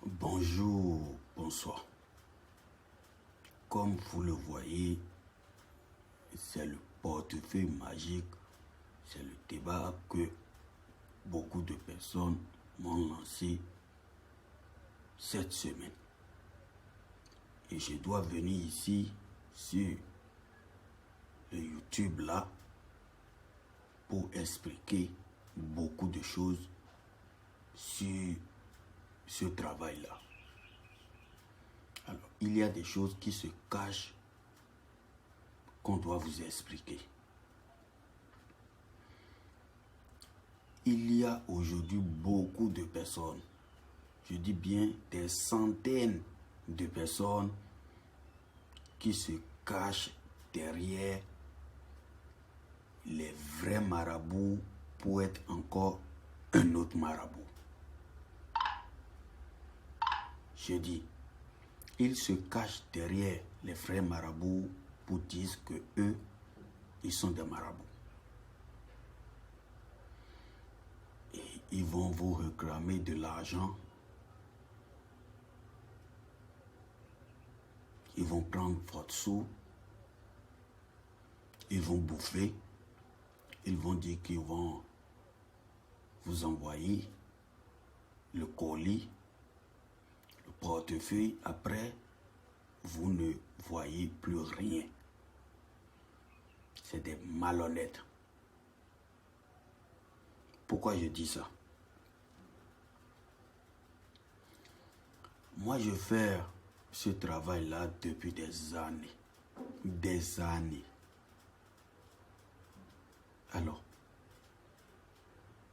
Bonjour, bonsoir. Comme vous le voyez, c'est le portefeuille magique, c'est le débat que beaucoup de personnes m'ont lancé cette semaine. Et je dois venir ici sur le YouTube là pour expliquer beaucoup de choses sur ce travail-là. Alors, il y a des choses qui se cachent qu'on doit vous expliquer. Il y a aujourd'hui beaucoup de personnes, je dis bien des centaines de personnes qui se cachent derrière les vrais marabouts pour être encore un autre marabout. Je dis, ils se cachent derrière les vrais marabouts pour dire que eux, ils sont des marabouts. Et ils vont vous réclamer de l'argent. Ils vont prendre votre sou. Ils vont bouffer. Ils vont dire qu'ils vont vous envoyer le colis, le portefeuille. Après, vous ne voyez plus rien. C'est des malhonnêtes. Pourquoi je dis ça? Moi, je fais ce travail-là depuis des années. Des années. Alors,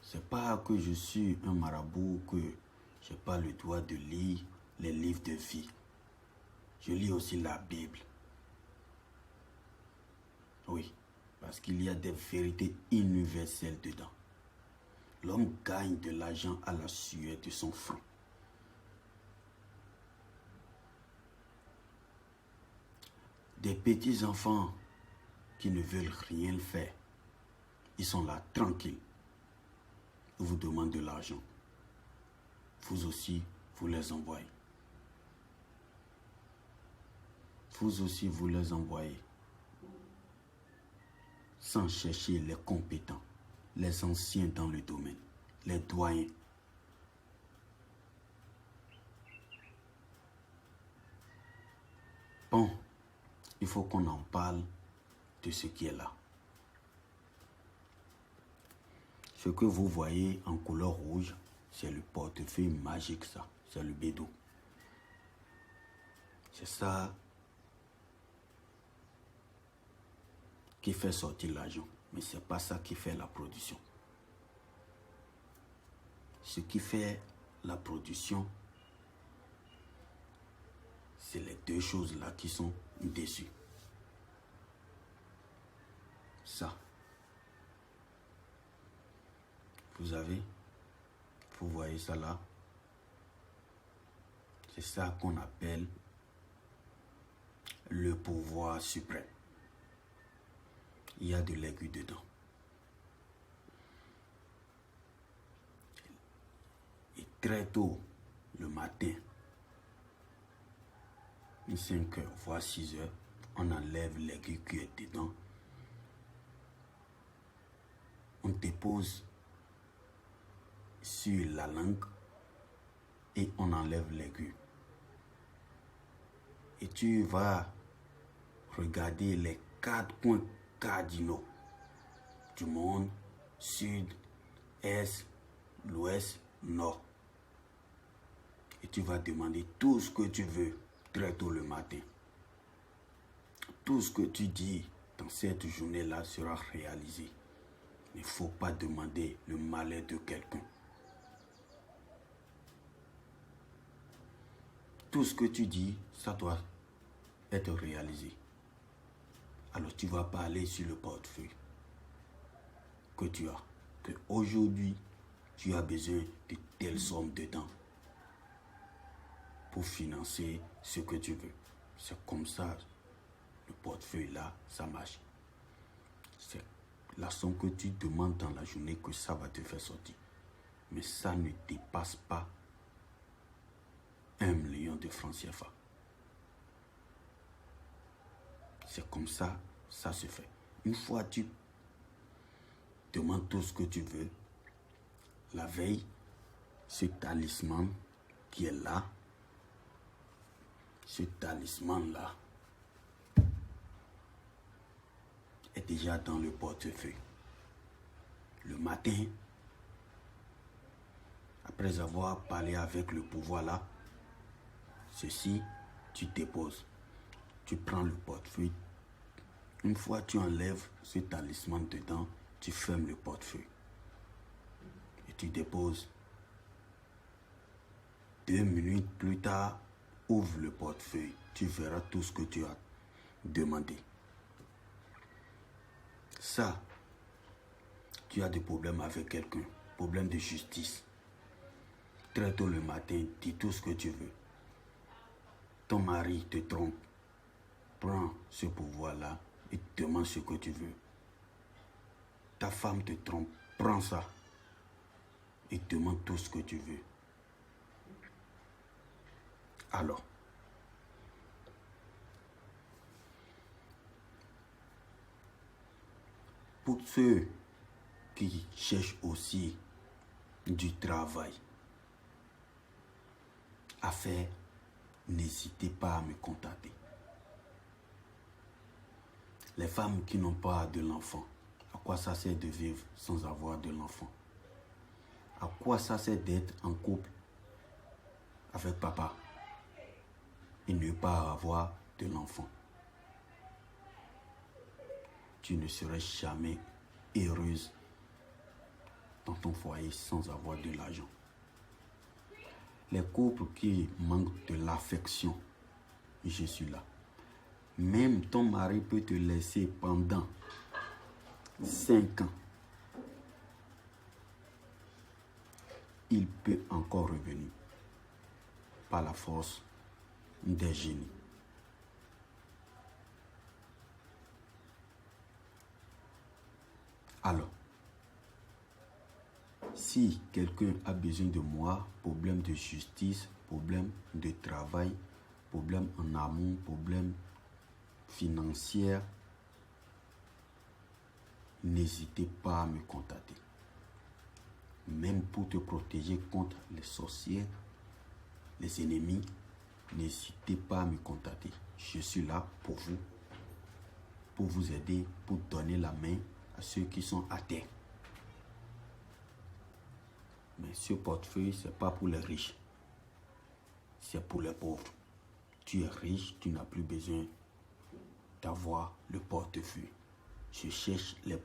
c'est pas que je suis un marabout que je n'ai pas le droit de lire les livres de vie. Je lis aussi la Bible. Oui, parce qu'il y a des vérités universelles dedans. L'homme gagne de l'argent à la sueur de son front. Des petits enfants qui ne veulent rien faire, ils sont là tranquilles. Ils vous demandent de l'argent. Vous aussi, vous les envoyez. Vous aussi, vous les envoyez. Sans chercher les compétents, les anciens dans le domaine, les doyens. Bon, il faut qu'on en parle de ce qui est là. Ce que vous voyez en couleur rouge, c'est le portefeuille magique, ça. C'est le bédou. C'est ça qui fait sortir l'argent. Mais ce n'est pas ça qui fait la production. Ce qui fait la production, c'est les deux choses-là qui sont dessus. Ça. Vous voyez ça là? C'est ça qu'on appelle le pouvoir suprême. Il y a de l'aiguille dedans. Et très tôt le matin, 5 heures, voire 6 heures, on enlève l'aiguille qui est dedans. On dépose sur la langue et on enlève l'aiguille. Et tu vas regarder les 4 points cardinaux du monde: sud, est, l'ouest, nord. Et tu vas demander tout ce que tu veux très tôt le matin. Tout ce que tu dis dans cette journée-là sera réalisé. Il ne faut pas demander le malheur de quelqu'un. Tout ce que tu dis, ça doit être réalisé. Alors tu vas pas aller sur le portefeuille que tu as. Que aujourd'hui, tu as besoin de telles sommes dedans pour financer ce que tu veux. C'est comme ça, le portefeuille là, ça marche. C'est la somme que tu demandes dans la journée que ça va te faire sortir. Mais ça ne dépasse pas 1 million de francs CFA. C'est comme ça, ça se fait. Une fois tu demandes tout ce que tu veux, la veille, ce talisman qui est là, ce talisman-là est déjà dans le portefeuille. Le matin, après avoir parlé avec le pouvoir là, ceci, tu déposes. Tu prends le portefeuille. Une fois tu enlèves ce talisman dedans, tu fermes le portefeuille. Et tu déposes. 2 minutes plus tard, ouvre le portefeuille. Tu verras tout ce que tu as demandé. Ça, tu as des problèmes avec quelqu'un, problème de justice. Très tôt le matin, dis tout ce que tu veux. Ton mari te trompe. Prends ce pouvoir-là et demande ce que tu veux. Ta femme te trompe. Prends ça et demande tout ce que tu veux. Alors, pour ceux qui cherchent aussi du travail à faire, n'hésitez pas à me contacter. Les femmes qui n'ont pas de l'enfant, à quoi ça sert de vivre sans avoir de l'enfant? À quoi ça sert d'être en couple avec papa et ne pas avoir de l'enfant? Tu ne serais jamais heureuse dans ton foyer sans avoir de l'argent. Les couples qui manquent de l'affection, je suis là. Même ton mari peut te laisser pendant 5 ans. Il peut encore revenir par la force des génies. Alors, si quelqu'un a besoin de moi, problème de justice, problème de travail, problème en amour, problème financier, n'hésitez pas à me contacter. Même pour te protéger contre les sorciers, les ennemis, n'hésitez pas à me contacter. Je suis là pour vous aider, pour donner la main à ceux qui sont à terre. Mais ce portefeuille, ce n'est pas pour les riches. C'est pour les pauvres. Tu es riche, tu n'as plus besoin d'avoir le portefeuille. Je cherche les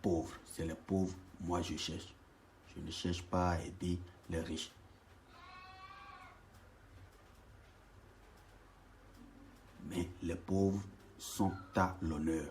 pauvres. C'est les pauvres, moi je cherche. Je ne cherche pas à aider les riches. Mais les pauvres sont à l'honneur.